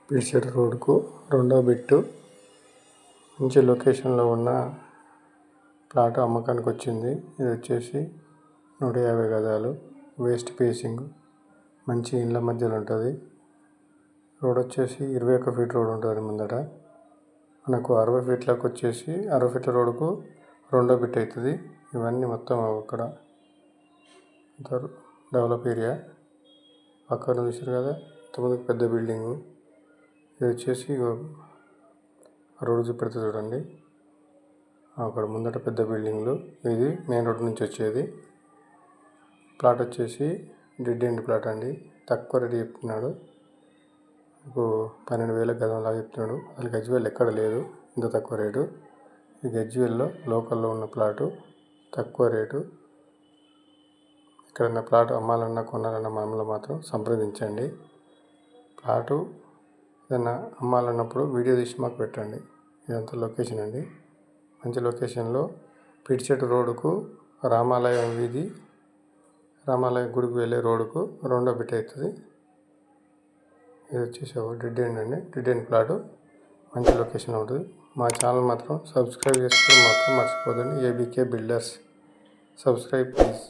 పిడిచెడు రోడ్కు రెండో బిట్టు మంచి లొకేషన్లో ఉన్న ప్లాట్ అమ్మకానికి వచ్చింది. ఇది వచ్చేసి 150 గజాలు వెస్ట్ ఫేసింగ్, మంచి ఇండ్ల మధ్యలో ఉంటుంది. రోడ్ వచ్చేసి 21 ఫీట్ రోడ్ ఉంటుంది ముందట. మనకు 60 ఫీట్లకు వచ్చేసి 60 ఫీట్ల రోడ్కు రెండో బిట్ అవుతుంది. ఇవన్నీ మొత్తం అక్కడ డెవలప్ ఏరియా. పక్కన చూసారు కదా, ఇంతకుముందు పెద్ద బిల్డింగు. ఇది వచ్చేసి రోడ్డు చూపెడుతుంది చూడండి, అక్కడ ముందట పెద్ద బిల్డింగ్లు. ఇది మెయిన్ రోడ్ నుంచి వచ్చేది. ప్లాట్ వచ్చేసి డెడ్ ఎండ్ ప్లాట్ అండి. తక్కువ రేటు చెప్తున్నాడు. 12,000 గజంలాగా చెప్తున్నాడు. అసలు గజ్వేల్ ఎక్కడ లేదు ఇంత తక్కువ రేటు. ఈ గజ్వేల్లో లోకల్లో ఉన్న ప్లాటు తక్కువ రేటు. ఎక్కడన్నా ప్లాట్ అమ్మాలన్నా కొనాలన్నా మమ్మల్ని మాత్రం సంప్రదించండి. ప్లాటు ఏదైనా అమ్మాలన్నప్పుడు వీడియో తీసి మాకు పెట్టండి. ఇదంతా లొకేషన్ అండి. మంచి లొకేషన్లో పిడిచెట్టు రోడ్డుకు రామాలయం వీధి, రామాలయం గుడికి వెళ్ళే రోడ్డుకు రెండో బిట్ అవుతుంది. ఇది వచ్చేసి ఒక డెడ్ ఎండ్ అండి. డెడ్ ఎండ్ ప్లాటు మంచి లొకేషన్ ఉంటుంది. మా ఛానల్ మాత్రం సబ్స్క్రైబ్ చేసుకోవడం మాత్రం మర్చిపోదండి. ABK builders. Subscribe please.